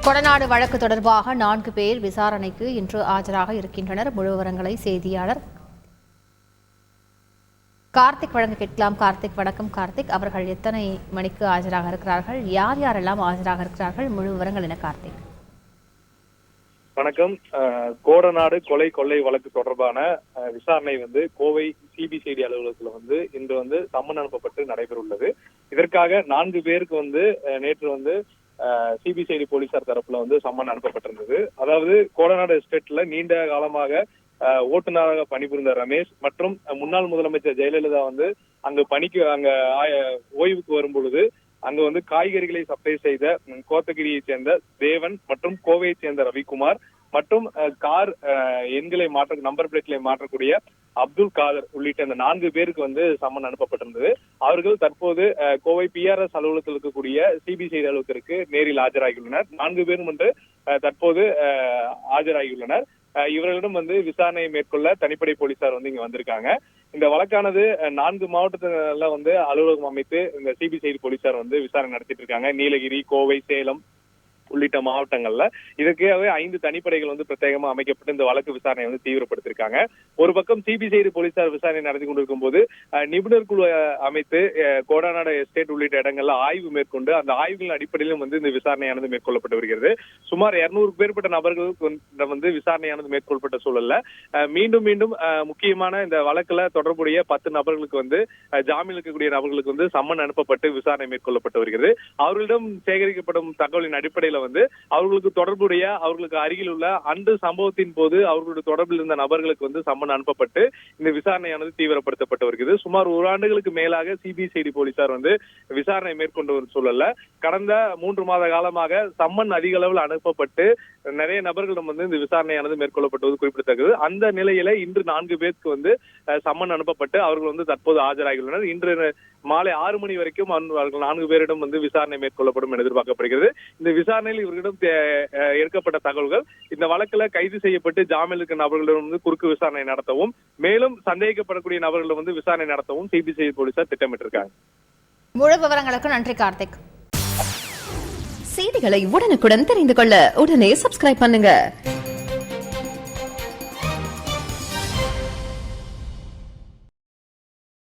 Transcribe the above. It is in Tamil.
கொடநாடு வழக்கு தொடர்பாக 4 பேர் விசாரணைக்கு இன்று ஆஜராக இருக்கின்றனர். முழு விவரங்களை செய்தியாளர் கார்த்திக் வழங்க கேட்கலாம். கார்த்திக், வணக்கம். கார்த்திக், அவர்கள் எத்தனை மணிக்கு ஆஜராக இருக்கிறார்கள்? யார் யாரெல்லாம் ஆஜராக இருக்கிறார்கள்? முழு விவரங்கள் என்ன கார்த்திக்? வணக்கம். கோடநாடு கொலை கொள்ளை வழக்கு தொடர்பான விசாரணை கோவை சிபிசிஐடி அலுவலகத்துல இன்று சம்மன் அனுப்பப்பட்டு நடைபெற உள்ளது. இதற்காக 4 பேருக்கு நேற்று சிபிசிஐடி போலீசார் தரப்புல சம்மன் அனுப்பப்பட்டிருந்தது. அதாவது கோடநாடு எஸ்டேட்ல நீண்ட காலமாக ஓட்டுநராக பணிபுரிந்த ரமேஷ் மற்றும் முன்னாள் முதலமைச்சர் ஜெயலலிதா அங்க ஓய்வுக்கு வரும் பொழுது அங்க காய்கறிகளை சப்ளை செய்த கோத்தகிரியை சேர்ந்த தேவன் மற்றும் கோவையை சேர்ந்த ரவிக்குமார் மற்றும் கார் எண்களை நம்பர் பிளேட்களை மாற்றக்கூடிய அப்துல் காதர் உள்ளிட்ட இந்த 4 பேருக்கு சம்மன் அனுப்பப்பட்டிருந்தது. அவர்கள் தற்போது கோவை PRS அலுவலகத்தில் இருக்கக்கூடிய சிபிசிஐடி அலுவலகத்திற்கு நேரில் ஆஜராகியுள்ளனர். 4 பேரும் தற்போது ஆஜராகியுள்ளனர். இவர்களிடம் விசாரணை மேற்கொள்ள தனிப்படை போலீசார் இங்க வந்திருக்காங்க. இந்த வழக்கானது 4 மாவட்டத்துல அலுவலகம் அமைத்து இந்த சிபிசிஐடி போலீசார் விசாரணை நடத்திட்டு இருக்காங்க. நீலகிரி, கோவை, சேலம் உள்ளிட்ட மாவட்டங்கள்ல இதற்காகவே 5 தனிப்படைகள் பிரத்யேகமா அமைக்கப்பட்டு இந்த வழக்கு விசாரணை தீவிரப்படுத்திருக்காங்க. ஒரு பக்கம் சிபிசிஐடி போலீசார் விசாரணை நடத்தி கொண்டிருக்கும் போது நிபுணர் குழு அமைத்து கோடநாடு எஸ்டேட் உள்ளிட்ட இடங்கள்ல ஆய்வு மேற்கொண்டு அந்த ஆய்வுகளின் அடிப்படையிலும் இந்த விசாரணையானது மேற்கொள்ளப்பட்டு வருகிறது. சுமார் 200 பேர்பட்ட நபர்களுக்கு விசாரணையானது மேற்கொள்ளப்பட்ட சூழல்ல மீண்டும் முக்கியமான இந்த வழக்குல தொடர்புடைய 10 நபர்களுக்கு ஜாமீன் இருக்கக்கூடிய நபர்களுக்கு சம்மன் அனுப்பப்பட்டு விசாரணை மேற்கொள்ளப்பட்டு வருகிறது. அவர்களிடம் சேகரிக்கப்படும் தகவலின் அடிப்படையில் அவர்களுக்கு தொடர்புடைய அவர்களுக்கு அருகில் உள்ள அன்று சம்பவத்தின் போது அவர்களுடைய தொடர்பில் இருந்த நபர்களுக்கு சம்மன் அனுப்பப்பட்டு இந்த விசாரணையானது தீவிரப்படுத்தப்பட்டு வருகிறது. சுமார் 1 ஆண்டுகளுக்கு மேலாக சிபிசிஐடி போலீசார் விசாரணை மேற்கொண்ட ஒரு சூழல்ல கடந்த 3 மாத காலமாக சம்மன் அதிக அளவில் அனுப்பப்பட்டு நிறைய நபர்களிடம் இந்த விசாரணையானது மேற்கொள்ளப்பட்டது குறிப்பிடத்தக்கது. அந்த நிலையில இன்று 4 பேருக்கு சம்மன் அனுப்பப்பட்டு அவர்கள் தற்போது ஆஜராகியுள்ளனர். இன்று மாலை 6 மணி வரைக்கும் அவர்கள் 4 பேரிடம் விசாரணை மேற்கொள்ளப்படும் என எதிர்பார்க்கப்படுகிறது. இந்த விசாரணையில் இவர்களிடம் எடுக்கப்பட்ட தகவல்கள் இந்த வழக்குல கைது செய்யப்பட்டு ஜாமீன் இருக்க நபர்களிடம் குறுக்கு விசாரணை நடத்தவும் மேலும் சந்தேகிக்கப்படக்கூடிய நபர்களிடம் விசாரணை நடத்தவும் சிபிசிஐடி போலீசார் திட்டமிட்டிருக்காங்க. முழு விவரங்களுக்கு நன்றி கார்த்திக். செய்திகளை உடனுக்குடன் தெரிந்து கொள்ள உடனே சப்ஸ்கிரைப் பண்ணுங்க.